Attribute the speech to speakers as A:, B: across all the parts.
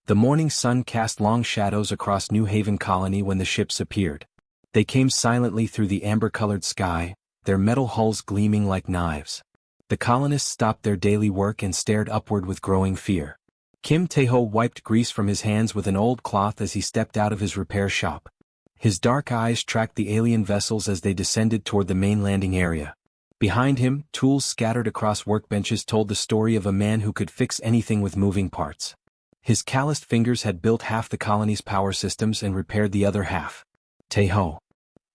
A: The morning sun cast long shadows across New Haven Colony when the ships appeared. They came silently through the amber-colored sky, their metal hulls gleaming like knives. The colonists stopped their daily work and stared upward with growing fear. Kim Tae-ho wiped grease from his hands with an old cloth as he stepped out of his repair shop. His dark eyes tracked the alien vessels as they descended toward the main landing area. Behind him, tools scattered across workbenches told the story of a man who could fix anything with moving parts. His calloused fingers had built half the colony's power systems and repaired the other half. Tae-ho.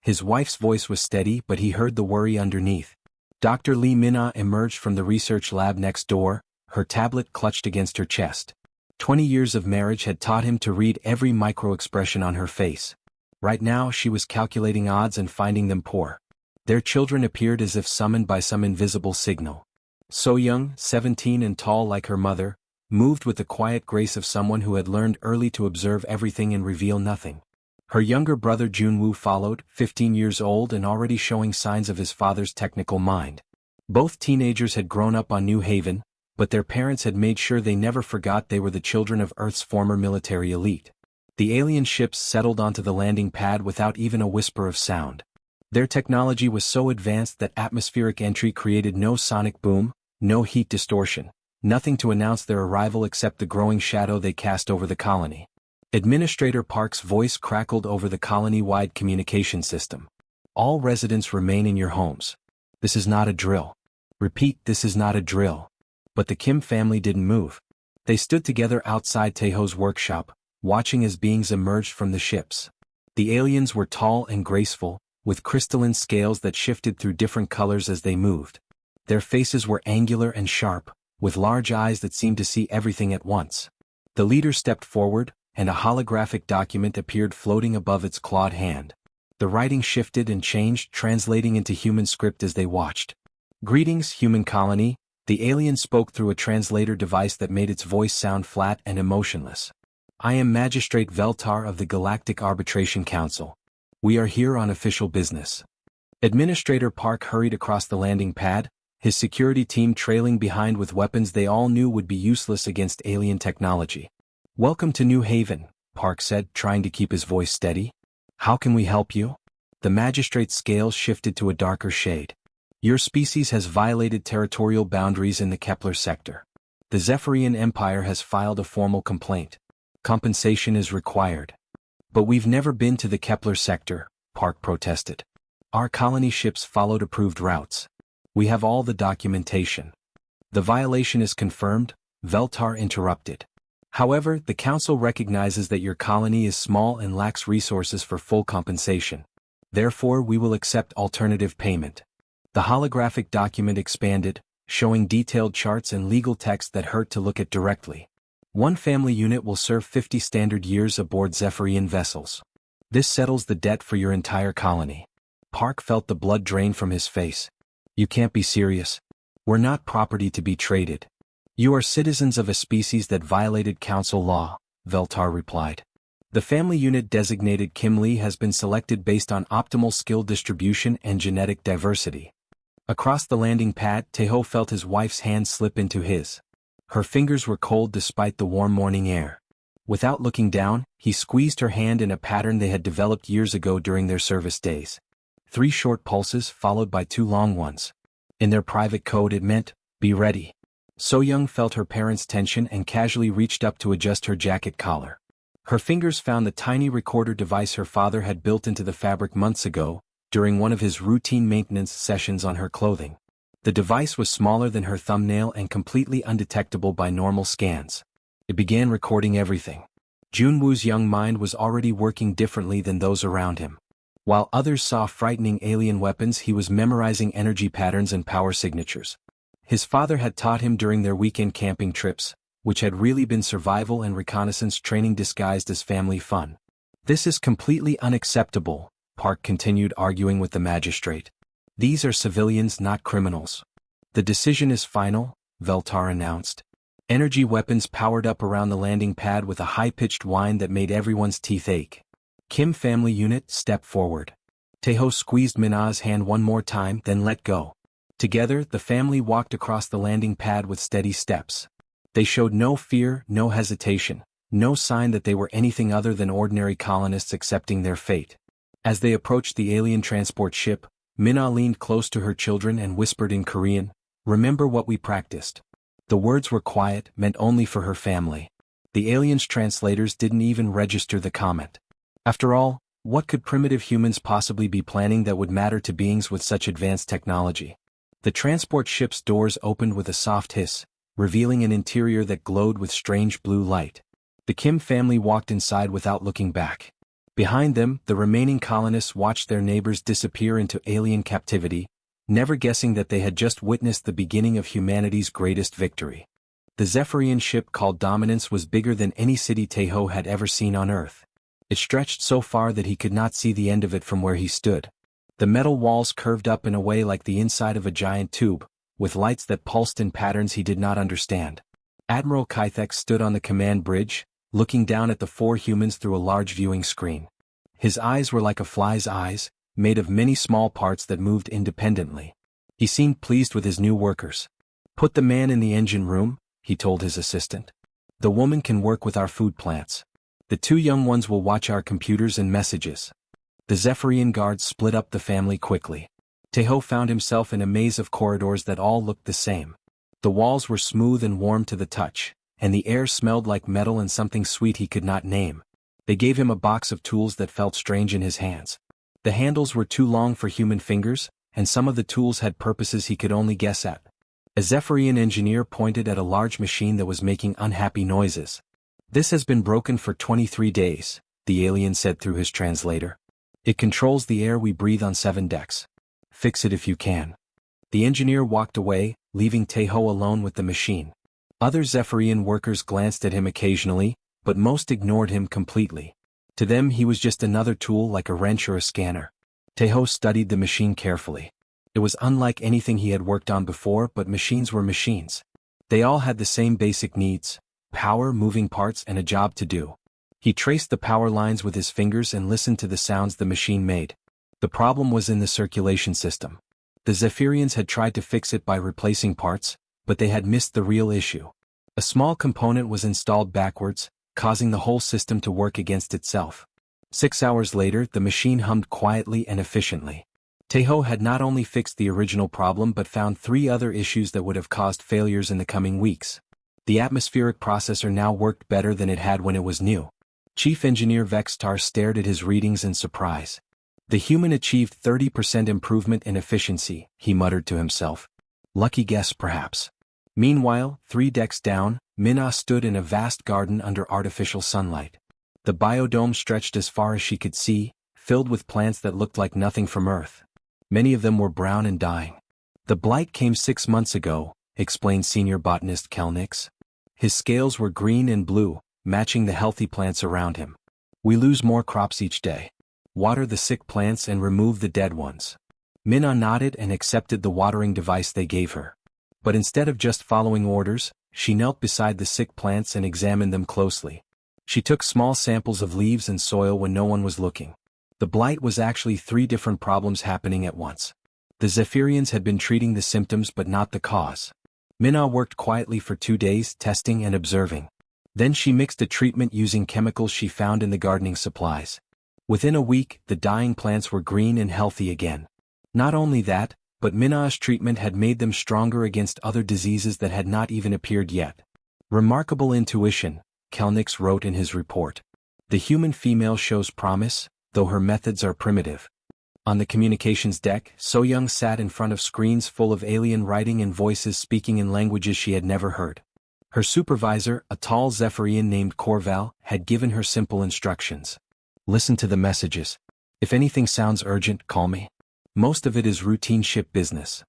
A: His wife's voice was steady, but he heard the worry underneath. Dr. Lee Min-ah emerged from the research lab next door, her tablet clutched against her chest. 20 years of marriage had taught him to read every micro-expression on her face. Right now she was calculating odds and finding them poor. Their children appeared as if summoned by some invisible signal. So young, 17 and tall like her mother, moved with the quiet grace of someone who had learned early to observe everything and reveal nothing. Her younger brother Junwoo followed, 15 years old and already showing signs of his father's technical mind. Both teenagers had grown up on New Haven, but their parents had made sure they never forgot they were the children of Earth's former military elite. The alien ships settled onto the landing pad without even a whisper of sound. Their technology was so advanced that atmospheric entry created no sonic boom, no heat distortion. Nothing to announce their arrival except the growing shadow they cast over the colony. Administrator Park's voice crackled over the colony-wide communication system. All residents remain in your homes. This is not a drill. Repeat, this is not a drill. But the Kim family didn't move. They stood together outside Tae-ho's workshop, watching as beings emerged from the ships. The aliens were tall and graceful, with crystalline scales that shifted through different colors as they moved. Their faces were angular and sharp, with large eyes that seemed to see everything at once. The leader stepped forward, and a holographic document appeared floating above its clawed hand. The writing shifted and changed, translating into human script as they watched. Greetings, human colony, the alien spoke through a translator device that made its voice sound flat and emotionless. I am Magistrate Veltar of the Galactic Arbitration Council. We are here on official business. Administrator Park hurried across the landing pad, his security team trailing behind with weapons they all knew would be useless against alien technology. Welcome to New Haven, Park said, trying to keep his voice steady. How can we help you? The magistrate's scales shifted to a darker shade. Your species has violated territorial boundaries in the Kepler sector. The Zephyrian Empire has filed a formal complaint. Compensation is required. But we've never been to the Kepler sector, Park protested. Our colony ships followed approved routes. We have all the documentation. The violation is confirmed, Veltar interrupted. However, the Council recognizes that your colony is small and lacks resources for full compensation. Therefore, we will accept alternative payment. The holographic document expanded, showing detailed charts and legal text that hurt to look at directly. One family unit will serve 50 standard years aboard Zephyrian vessels. This settles the debt for your entire colony. Park felt the blood drain from his face. You can't be serious. We're not property to be traded. You are citizens of a species that violated council law, Veltar replied. The family unit designated Kim Lee has been selected based on optimal skill distribution and genetic diversity. Across the landing pad, Tae-ho felt his wife's hand slip into his. Her fingers were cold despite the warm morning air. Without looking down, he squeezed her hand in a pattern they had developed years ago during their service days. 3 short pulses followed by 2 long ones. In their private code it meant, be ready. So-young felt her parents' tension and casually reached up to adjust her jacket collar. Her fingers found the tiny recorder device her father had built into the fabric months ago, during one of his routine maintenance sessions on her clothing. The device was smaller than her thumbnail and completely undetectable by normal scans. It began recording everything. Junwoo's young mind was already working differently than those around him. While others saw frightening alien weapons, he was memorizing energy patterns and power signatures. His father had taught him during their weekend camping trips, which had really been survival and reconnaissance training disguised as family fun. This is completely unacceptable, Park continued arguing with the magistrate. These are civilians, not criminals. The decision is final, Veltar announced. Energy weapons powered up around the landing pad with a high-pitched whine that made everyone's teeth ache. Kim family unit, step forward. Tae-ho squeezed Min-ah's hand one more time, then let go. Together, the family walked across the landing pad with steady steps. They showed no fear, no hesitation, no sign that they were anything other than ordinary colonists accepting their fate. As they approached the alien transport ship, Minna leaned close to her children and whispered in Korean, "Remember what we practiced." The words were quiet, meant only for her family. The aliens' translators didn't even register the comment. After all, what could primitive humans possibly be planning that would matter to beings with such advanced technology? The transport ship's doors opened with a soft hiss, revealing an interior that glowed with strange blue light. The Kim family walked inside without looking back. Behind them, the remaining colonists watched their neighbors disappear into alien captivity, never guessing that they had just witnessed the beginning of humanity's greatest victory. The Zephyrian ship called Dominance was bigger than any city Taeho had ever seen on Earth. It stretched so far that he could not see the end of it from where he stood. The metal walls curved up in a way like the inside of a giant tube, with lights that pulsed in patterns he did not understand. Admiral Kythek stood on the command bridge, looking down at the four humans through a large viewing screen. His eyes were like a fly's eyes, made of many small parts that moved independently. He seemed pleased with his new workers. "Put the man in the engine room," he told his assistant. "The woman can work with our food plants. The two young ones will watch our computers and messages." The Zephyrian guards split up the family quickly. Taeho found himself in a maze of corridors that all looked the same. The walls were smooth and warm to the touch, and the air smelled like metal and something sweet he could not name. They gave him a box of tools that felt strange in his hands. The handles were too long for human fingers, and some of the tools had purposes he could only guess at. A Zephyrian engineer pointed at a large machine that was making unhappy noises. "This has been broken for 23 days, the alien said through his translator. "It controls the air we breathe on 7 decks. Fix it if you can." The engineer walked away, leaving Taeho alone with the machine. Other Zephyrian workers glanced at him occasionally, but most ignored him completely. To them he was just another tool like a wrench or a scanner. Taeho studied the machine carefully. It was unlike anything he had worked on before, but machines were machines. They all had the same basic needs: power, moving parts, and a job to do. He traced the power lines with his fingers and listened to the sounds the machine made. The problem was in the circulation system. The Zephyrians had tried to fix it by replacing parts, but they had missed the real issue. A small component was installed backwards, causing the whole system to work against itself. 6 hours later, the machine hummed quietly and efficiently. Taeho had not only fixed the original problem but found 3 other issues that would have caused failures in the coming weeks. The atmospheric processor now worked better than it had when it was new. Chief Engineer Vextar stared at his readings in surprise. "The human achieved 30% improvement in efficiency," he muttered to himself. "Lucky guess, perhaps." Meanwhile, 3 decks down, Minna stood in a vast garden under artificial sunlight. The biodome stretched as far as she could see, filled with plants that looked like nothing from Earth. Many of them were brown and dying. "The blight came 6 months ago," explained senior botanist Kelnix. His scales were green and blue, matching the healthy plants around him. "We lose more crops each day. Water the sick plants and remove the dead ones." Minna nodded and accepted the watering device they gave her. But instead of just following orders, she knelt beside the sick plants and examined them closely. She took small samples of leaves and soil when no one was looking. The blight was actually 3 different problems happening at once. The Zephyrians had been treating the symptoms but not the cause. Minna worked quietly for 2 days, testing and observing. Then she mixed a treatment using chemicals she found in the gardening supplies. Within a week, the dying plants were green and healthy again. Not only that, but Minna's treatment had made them stronger against other diseases that had not even appeared yet. "Remarkable intuition," Kelnix wrote in his report. "The human female shows promise, though her methods are primitive." On the communications deck, So-Young sat in front of screens full of alien writing and voices speaking in languages she had never heard. Her supervisor, a tall Zephyrian named Corval, had given her simple instructions. "Listen to the messages. If anything sounds urgent, call me. Most of it is routine ship business."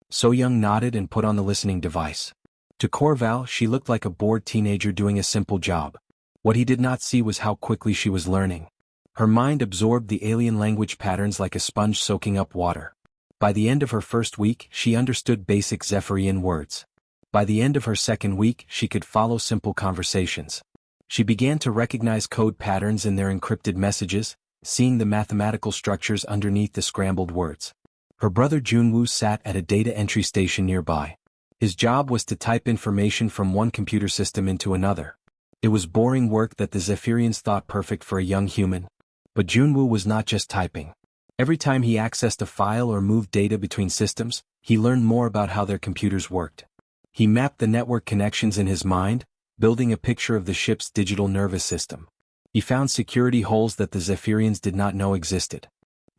A: So-Young nodded and put on the listening device. To Corval, she looked like a bored teenager doing a simple job. What he did not see was how quickly she was learning. Her mind absorbed the alien language patterns like a sponge soaking up water. By the end of her first week, she understood basic Zephyrian words. By the end of her second week, she could follow simple conversations. She began to recognize code patterns in their encrypted messages, seeing the mathematical structures underneath the scrambled words. Her brother Junwoo sat at a data entry station nearby. His job was to type information from one computer system into another. It was boring work that the Zephyrians thought perfect for a young human. But Junwoo was not just typing. Every time he accessed a file or moved data between systems, he learned more about how their computers worked. He mapped the network connections in his mind, building a picture of the ship's digital nervous system. He found security holes that the Zephyrians did not know existed.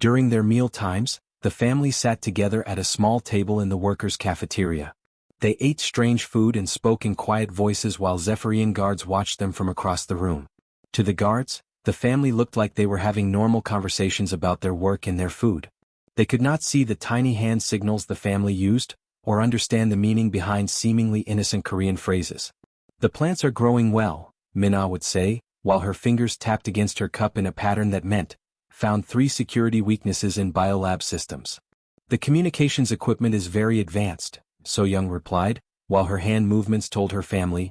A: During their meal times, the family sat together at a small table in the workers' cafeteria. They ate strange food and spoke in quiet voices while Zephyrian guards watched them from across the room. To the guards, the family looked like they were having normal conversations about their work and their food. They could not see the tiny hand signals the family used, or understand the meaning behind seemingly innocent Korean phrases. "The plants are growing well," Minna would say, while her fingers tapped against her cup in a pattern that meant, "Found 3 security weaknesses in biolab systems." "The communications equipment is very advanced," So-young replied, while her hand movements told her family,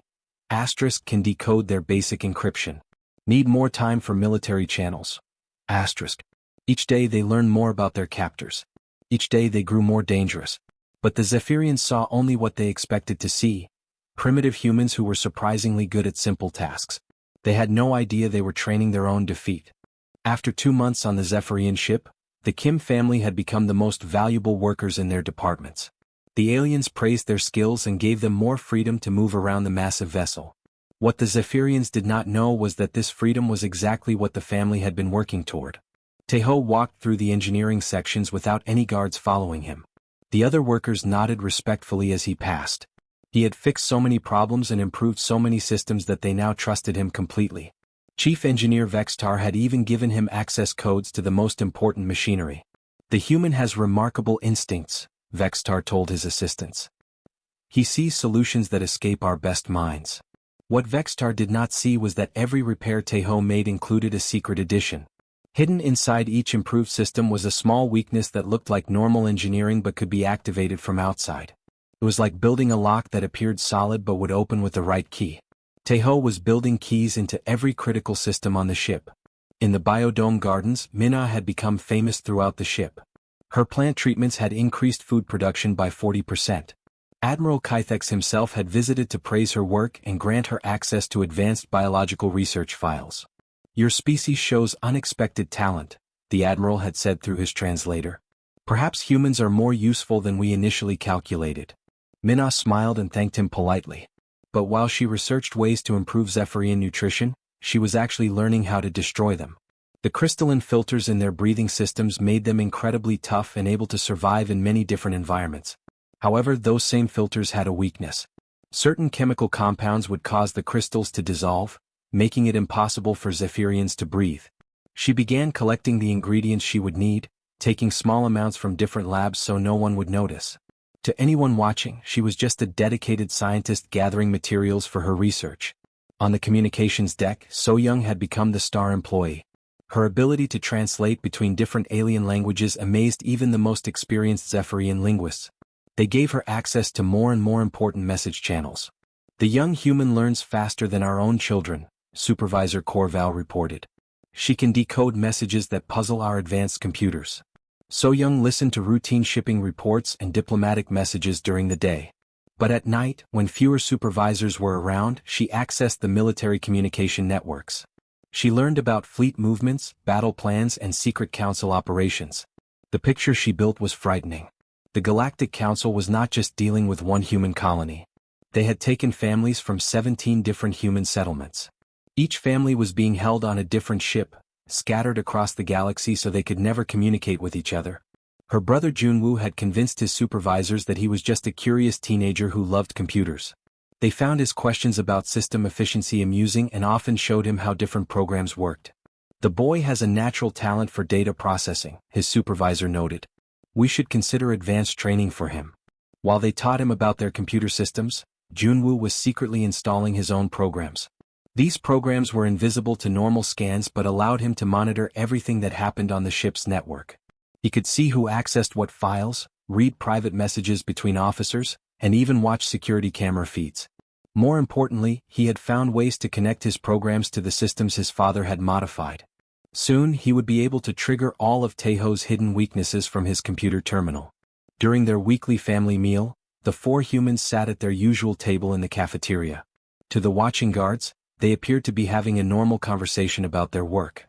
A: "Asterisk can decode their basic encryption. Need more time for military channels. Asterisk." Each day they learned more about their captors. Each day they grew more dangerous. But the Zephyrians saw only what they expected to see: primitive humans who were surprisingly good at simple tasks. They had no idea they were training their own defeat. After 2 months on the Zephyrian ship, the Kim family had become the most valuable workers in their departments. The aliens praised their skills and gave them more freedom to move around the massive vessel. What the Zephyrians did not know was that this freedom was exactly what the family had been working toward. Taeho walked through the engineering sections without any guards following him. The other workers nodded respectfully as he passed. He had fixed so many problems and improved so many systems that they now trusted him completely. Chief Engineer Vextar had even given him access codes to the most important machinery. "The human has remarkable instincts," Vextar told his assistants. "He sees solutions that escape our best minds." What Vextar did not see was that every repair Taeho made included a secret addition. Hidden inside each improved system was a small weakness that looked like normal engineering but could be activated from outside. It was like building a lock that appeared solid but would open with the right key. Taeho was building keys into every critical system on the ship. In the Biodome Gardens, Minna had become famous throughout the ship. Her plant treatments had increased food production by 40%. Admiral Kythex himself had visited to praise her work and grant her access to advanced biological research files. "Your species shows unexpected talent," the Admiral had said through his translator. "Perhaps humans are more useful than we initially calculated." Minna smiled and thanked him politely. But while she researched ways to improve Zephyrian nutrition, she was actually learning how to destroy them. The crystalline filters in their breathing systems made them incredibly tough and able to survive in many different environments. However, those same filters had a weakness. Certain chemical compounds would cause the crystals to dissolve, making it impossible for Zephyrians to breathe. She began collecting the ingredients she would need, taking small amounts from different labs so no one would notice. To anyone watching, she was just a dedicated scientist gathering materials for her research. On the communications deck, So-young had become the star employee. Her ability to translate between different alien languages amazed even the most experienced Zephyrian linguists. They gave her access to more and more important message channels. "The young human learns faster than our own children," Supervisor Corval reported. "She can decode messages that puzzle our advanced computers." So-young listened to routine shipping reports and diplomatic messages during the day. But at night, when fewer supervisors were around, she accessed the military communication networks. She learned about fleet movements, battle plans, and secret council operations. The picture she built was frightening. The Galactic Council was not just dealing with one human colony. They had taken families from 17 different human settlements. Each family was being held on a different ship, scattered across the galaxy so they could never communicate with each other. Her brother Junwoo had convinced his supervisors that he was just a curious teenager who loved computers. They found his questions about system efficiency amusing and often showed him how different programs worked. "The boy has a natural talent for data processing," his supervisor noted. "We should consider advanced training for him." While they taught him about their computer systems, Junwoo was secretly installing his own programs. These programs were invisible to normal scans but allowed him to monitor everything that happened on the ship's network. He could see who accessed what files, read private messages between officers, and even watch security camera feeds. More importantly, he had found ways to connect his programs to the systems his father had modified. Soon he would be able to trigger all of Taeho's hidden weaknesses from his computer terminal. During their weekly family meal, the 4 humans sat at their usual table in the cafeteria. To the watching guards, They appeared to be having a normal conversation about their work.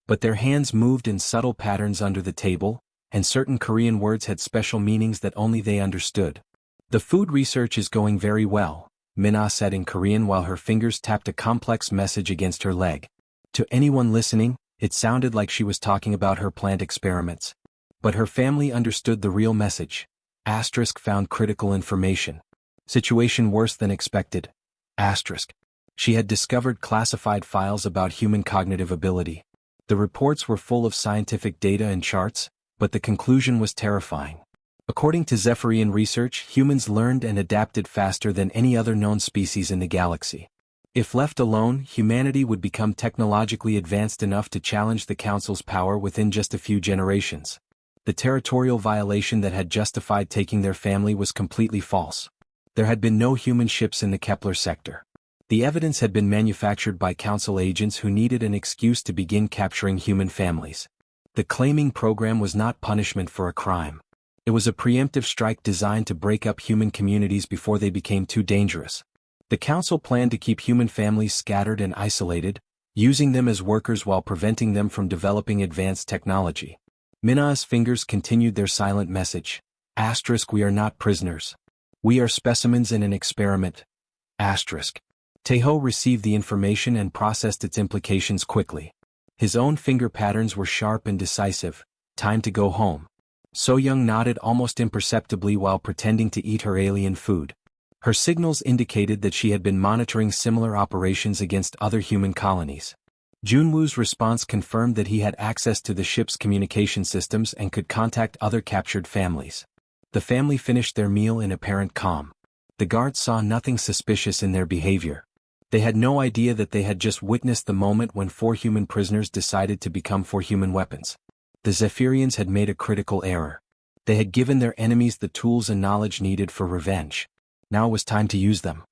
A: But their hands moved in subtle patterns under the table, and certain Korean words had special meanings that only they understood. The food research is going very well, Mina said in Korean while her fingers tapped a complex message against her leg. To anyone listening, it sounded like she was talking about her plant experiments. But her family understood the real message. Asterisk found critical information. Situation worse than expected. Asterisk. She had discovered classified files about human cognitive ability. The reports were full of scientific data and charts, but the conclusion was terrifying. According to Zephyrian research, humans learned and adapted faster than any other known species in the galaxy. If left alone, humanity would become technologically advanced enough to challenge the Council's power within just a few generations. The territorial violation that had justified taking their family was completely false. There had been no human ships in the Kepler sector. The evidence had been manufactured by Council agents who needed an excuse to begin capturing human families. The claiming program was not punishment for a crime. It was a preemptive strike designed to break up human communities before they became too dangerous. The Council planned to keep human families scattered and isolated, using them as workers while preventing them from developing advanced technology. Mina's fingers continued their silent message. Asterisk, we are not prisoners. We are specimens in an experiment. Asterisk. Taeho received the information and processed its implications quickly. His own finger patterns were sharp and decisive. Time to go home. So-young nodded almost imperceptibly while pretending to eat her alien food. Her signals indicated that she had been monitoring similar operations against other human colonies. Junwoo's response confirmed that he had access to the ship's communication systems and could contact other captured families. The family finished their meal in apparent calm. The guards saw nothing suspicious in their behavior. They had no idea that they had just witnessed the moment when 4 human prisoners decided to become 4 human weapons. The Zephyrians had made a critical error. They had given their enemies the tools and knowledge needed for revenge. Now it was time to use them.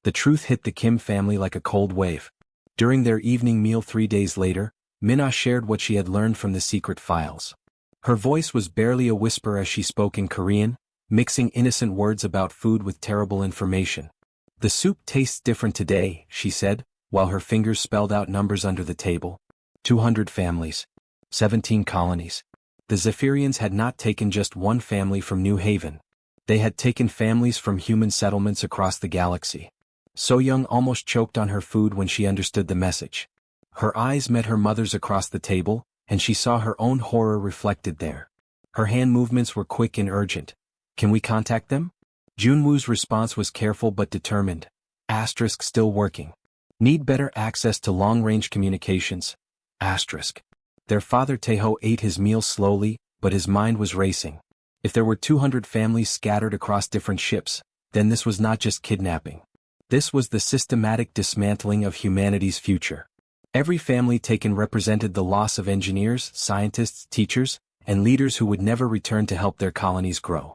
A: The truth hit the Kim family like a cold wave. During their evening meal 3 days later, Mina shared what she had learned from the secret files. Her voice was barely a whisper as she spoke in Korean, mixing innocent words about food with terrible information. The soup tastes different today, she said, while her fingers spelled out numbers under the table. 200 families. 17 colonies. The Zephyrians had not taken just one family from New Haven. They had taken families from human settlements across the galaxy. So-young almost choked on her food when she understood the message. Her eyes met her mother's across the table, and she saw her own horror reflected there. Her hand movements were quick and urgent. Can we contact them? Junwoo's response was careful but determined. Asterisk, still working. Need better access to long-range communications. Asterisk. Their father Taeho ate his meal slowly, but his mind was racing. If there were 200 families scattered across different ships, then this was not just kidnapping. This was the systematic dismantling of humanity's future. Every family taken represented the loss of engineers, scientists, teachers, and leaders who would never return to help their colonies grow.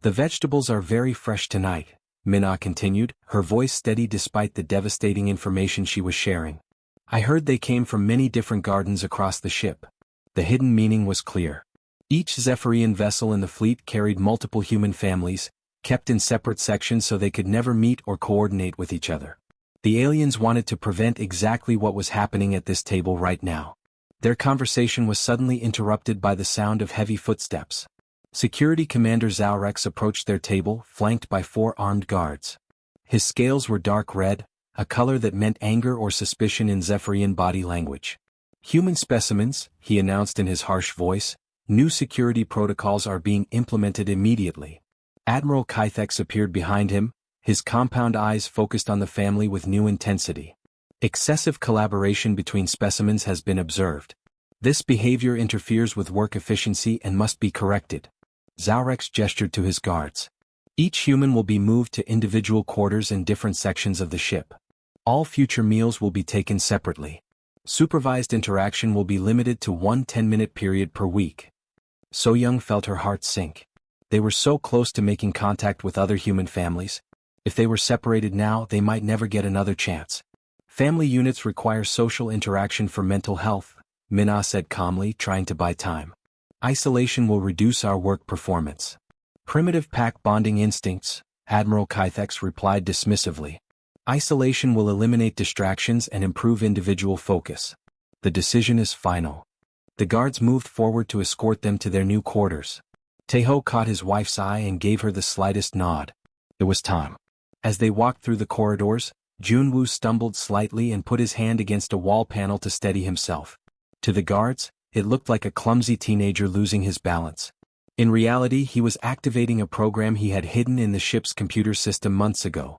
A: The vegetables are very fresh tonight, Mina continued, her voice steady despite the devastating information she was sharing. I heard they came from many different gardens across the ship. The hidden meaning was clear. Each Zephyrian vessel in the fleet carried multiple human families, kept in separate sections so they could never meet or coordinate with each other. The aliens wanted to prevent exactly what was happening at this table right now. Their conversation was suddenly interrupted by the sound of heavy footsteps. Security Commander Zaurex approached their table, flanked by 4 armed guards. His scales were dark red, a color that meant anger or suspicion in Zephyrian body language. Human specimens, he announced in his harsh voice, new security protocols are being implemented immediately. Admiral Kythex appeared behind him, his compound eyes focused on the family with new intensity. Excessive collaboration between specimens has been observed. This behavior interferes with work efficiency and must be corrected. Zaurex gestured to his guards. Each human will be moved to individual quarters in different sections of the ship. All future meals will be taken separately. Supervised interaction will be limited to 1 10-minute period per week. So-young felt her heart sink. They were so close to making contact with other human families. If they were separated now, they might never get another chance. Family units require social interaction for mental health, Mina said calmly, trying to buy time. Isolation will reduce our work performance. Primitive pack bonding instincts, Admiral Kythex replied dismissively. Isolation will eliminate distractions and improve individual focus. The decision is final. The guards moved forward to escort them to their new quarters. Taeho caught his wife's eye and gave her the slightest nod. It was time. As they walked through the corridors, Junwoo stumbled slightly and put his hand against a wall panel to steady himself. To the guards, it looked like a clumsy teenager losing his balance. In reality, he was activating a program he had hidden in the ship's computer system months ago.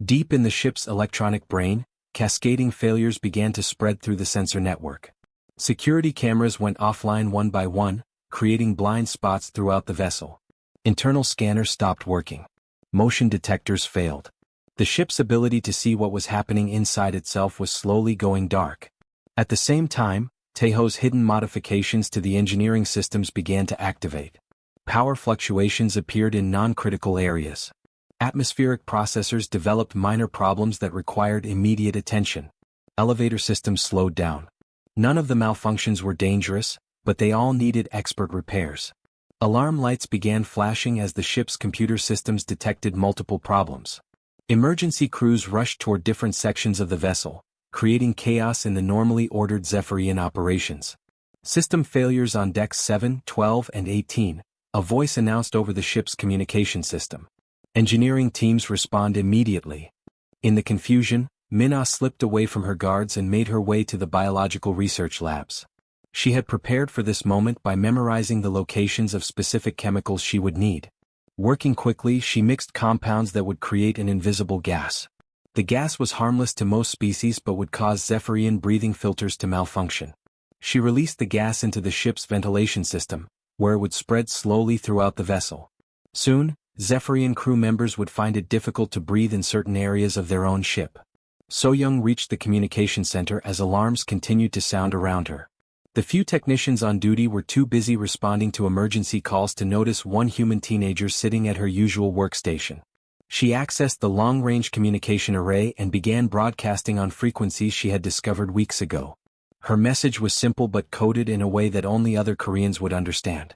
A: Deep in the ship's electronic brain, cascading failures began to spread through the sensor network. Security cameras went offline one by one, creating blind spots throughout the vessel. Internal scanners stopped working. Motion detectors failed. The ship's ability to see what was happening inside itself was slowly going dark. At the same time, Taeho's hidden modifications to the engineering systems began to activate. Power fluctuations appeared in non-critical areas. Atmospheric processors developed minor problems that required immediate attention. Elevator systems slowed down. None of the malfunctions were dangerous, but they all needed expert repairs. Alarm lights began flashing as the ship's computer systems detected multiple problems. Emergency crews rushed toward different sections of the vessel, creating chaos in the normally ordered Zephyrian operations. System failures on decks 7, 12, and 18, a voice announced over the ship's communication system. Engineering teams respond immediately. In the confusion, Minna slipped away from her guards and made her way to the biological research labs. She had prepared for this moment by memorizing the locations of specific chemicals she would need. Working quickly, she mixed compounds that would create an invisible gas. The gas was harmless to most species but would cause Zephyrian breathing filters to malfunction. She released the gas into the ship's ventilation system, where it would spread slowly throughout the vessel. Soon, Zephyrian crew members would find it difficult to breathe in certain areas of their own ship. So-young reached the communication center as alarms continued to sound around her. The few technicians on duty were too busy responding to emergency calls to notice one human teenager sitting at her usual workstation. She accessed the long-range communication array and began broadcasting on frequencies she had discovered weeks ago. Her message was simple but coded in a way that only other Koreans would understand.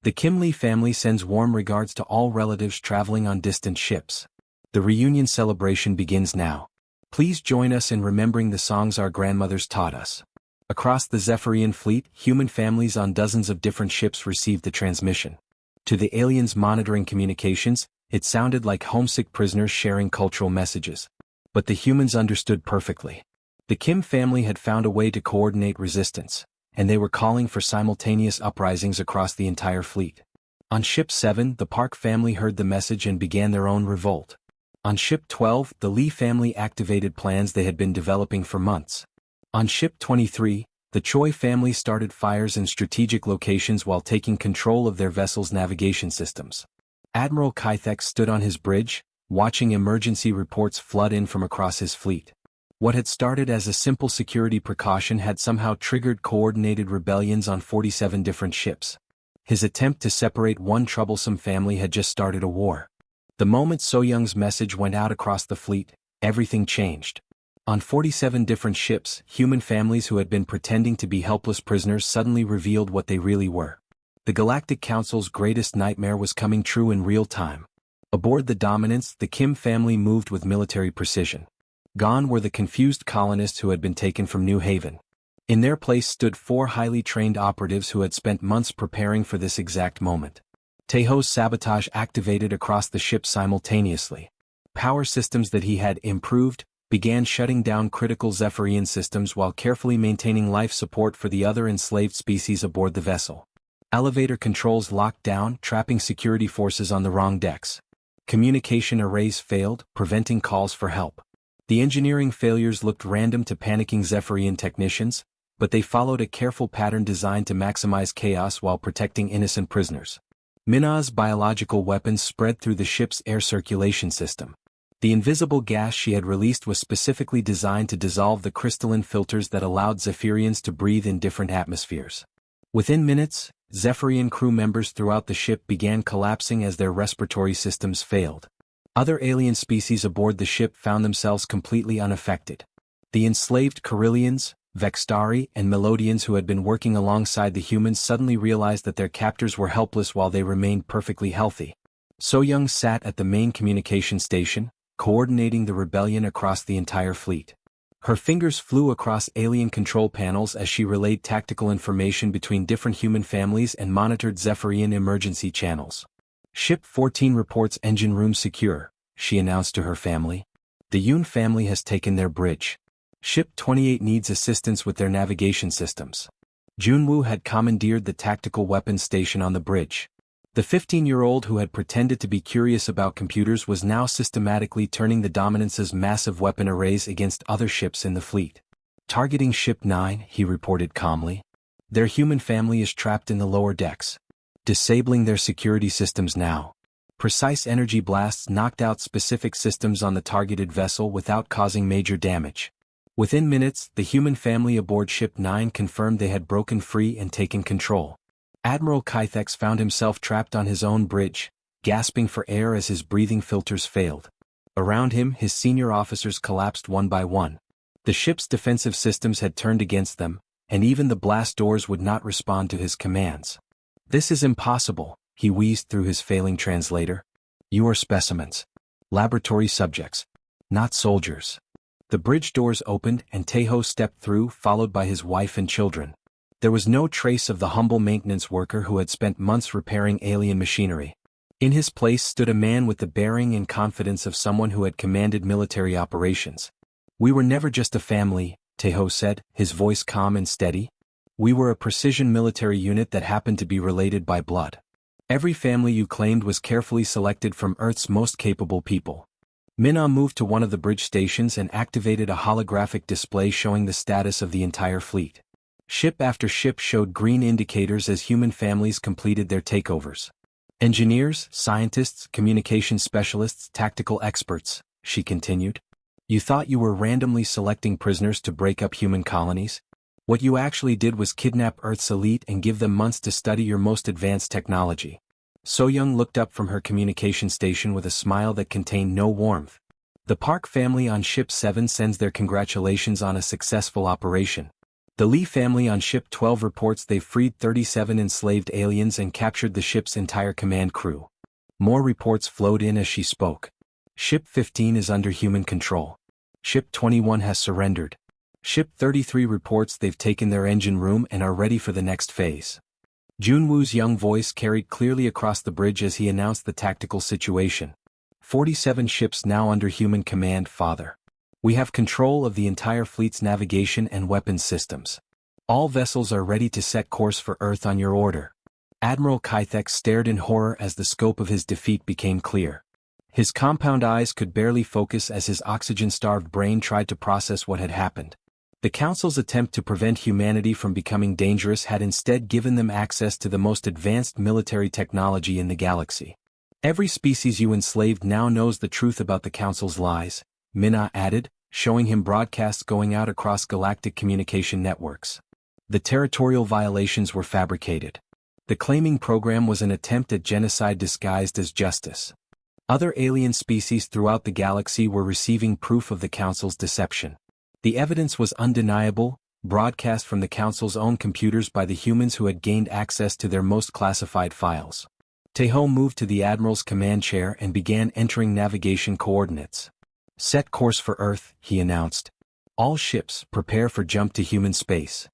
A: The Kim Lee family sends warm regards to all relatives traveling on distant ships. The reunion celebration begins now. Please join us in remembering the songs our grandmothers taught us. Across the Zephyrian fleet, human families on dozens of different ships received the transmission. To the aliens monitoring communications, it sounded like homesick prisoners sharing cultural messages. But the humans understood perfectly. The Kim family had found a way to coordinate resistance, and they were calling for simultaneous uprisings across the entire fleet. On Ship 7, the Park family heard the message and began their own revolt. On Ship 12, the Lee family activated plans they had been developing for months. On Ship 23, the Choi family started fires in strategic locations while taking control of their vessel's navigation systems. Admiral Kythek stood on his bridge, watching emergency reports flood in from across his fleet. What had started as a simple security precaution had somehow triggered coordinated rebellions on 47 different ships. His attempt to separate one troublesome family had just started a war. The moment So-young's message went out across the fleet, everything changed. On 47 different ships, human families who had been pretending to be helpless prisoners suddenly revealed what they really were. The Galactic Council's greatest nightmare was coming true in real time. Aboard the Dominance, the Kim family moved with military precision. Gone were the confused colonists who had been taken from New Haven. In their place stood 4 highly trained operatives who had spent months preparing for this exact moment. Taeho's sabotage activated across the ship simultaneously. Power systems that he had improved began shutting down critical Zephyrian systems while carefully maintaining life support for the other enslaved species aboard the vessel. Elevator controls locked down, trapping security forces on the wrong decks. Communication arrays failed, preventing calls for help. The engineering failures looked random to panicking Zephyrian technicians, but they followed a careful pattern designed to maximize chaos while protecting innocent prisoners. Minna's biological weapons spread through the ship's air circulation system. The invisible gas she had released was specifically designed to dissolve the crystalline filters that allowed Zephyrians to breathe in different atmospheres. Within minutes, Zephyrian crew members throughout the ship began collapsing as their respiratory systems failed. Other alien species aboard the ship found themselves completely unaffected. The enslaved Carillians, Vextari, and Melodians who had been working alongside the humans suddenly realized that their captors were helpless while they remained perfectly healthy. So-young sat at the main communication station, coordinating the rebellion across the entire fleet. Her fingers flew across alien control panels as she relayed tactical information between different human families and monitored Zephyrian emergency channels. Ship 14 reports engine room secure, she announced to her family. The Yoon family has taken their bridge. Ship 28 needs assistance with their navigation systems. Junwoo had commandeered the tactical weapons station on the bridge. The 15-year-old who had pretended to be curious about computers was now systematically turning the Dominance's massive weapon arrays against other ships in the fleet. Targeting Ship 9, he reported calmly. Their human family is trapped in the lower decks. Disabling their security systems now. Precise energy blasts knocked out specific systems on the targeted vessel without causing major damage. Within minutes, the human family aboard Ship 9 confirmed they had broken free and taken control. Admiral Kythex found himself trapped on his own bridge, gasping for air as his breathing filters failed. Around him, his senior officers collapsed one by one. The ship's defensive systems had turned against them, and even the blast doors would not respond to his commands. "This is impossible," he wheezed through his failing translator. "You are specimens. Laboratory subjects. Not soldiers." The bridge doors opened and Taeho stepped through, followed by his wife and children. There was no trace of the humble maintenance worker who had spent months repairing alien machinery. In his place stood a man with the bearing and confidence of someone who had commanded military operations. "We were never just a family," Taeho said, his voice calm and steady. "We were a precision military unit that happened to be related by blood. Every family you claimed was carefully selected from Earth's most capable people." Minna moved to one of the bridge stations and activated a holographic display showing the status of the entire fleet. Ship after ship showed green indicators as human families completed their takeovers. "Engineers, scientists, communication specialists, tactical experts," she continued. "You thought you were randomly selecting prisoners to break up human colonies? What you actually did was kidnap Earth's elite and give them months to study your most advanced technology." So-young looked up from her communication station with a smile that contained no warmth. "The Park family on Ship 7 sends their congratulations on a successful operation. The Lee family on Ship 12 reports they've freed 37 enslaved aliens and captured the ship's entire command crew." More reports flowed in as she spoke. "Ship 15 is under human control. Ship 21 has surrendered. Ship 33 reports they've taken their engine room and are ready for the next phase." Junwoo's young voice carried clearly across the bridge as he announced the tactical situation. 47 ships now under human command, Father. We have control of the entire fleet's navigation and weapons systems. All vessels are ready to set course for Earth on your order." Admiral Kythex stared in horror as the scope of his defeat became clear. His compound eyes could barely focus as his oxygen-starved brain tried to process what had happened. The Council's attempt to prevent humanity from becoming dangerous had instead given them access to the most advanced military technology in the galaxy. "Every species you enslaved now knows the truth about the Council's lies," Minna added, showing him broadcasts going out across galactic communication networks. The territorial violations were fabricated. The claiming program was an attempt at genocide disguised as justice. Other alien species throughout the galaxy were receiving proof of the Council's deception. The evidence was undeniable, broadcast from the Council's own computers by the humans who had gained access to their most classified files. Taeho moved to the Admiral's command chair and began entering navigation coordinates. "Set course for Earth," he announced. "All ships, prepare for jump to human space."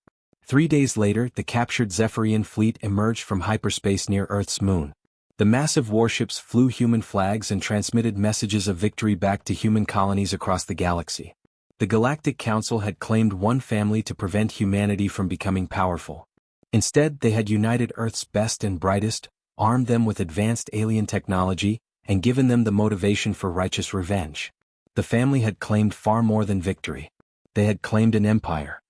A: 3 days later, the captured Zephyrian fleet emerged from hyperspace near Earth's moon. The massive warships flew human flags and transmitted messages of victory back to human colonies across the galaxy. The Galactic Council had claimed one family to prevent humanity from becoming powerful. Instead, they had united Earth's best and brightest, armed them with advanced alien technology, and given them the motivation for righteous revenge. The family had claimed far more than victory. They had claimed an empire.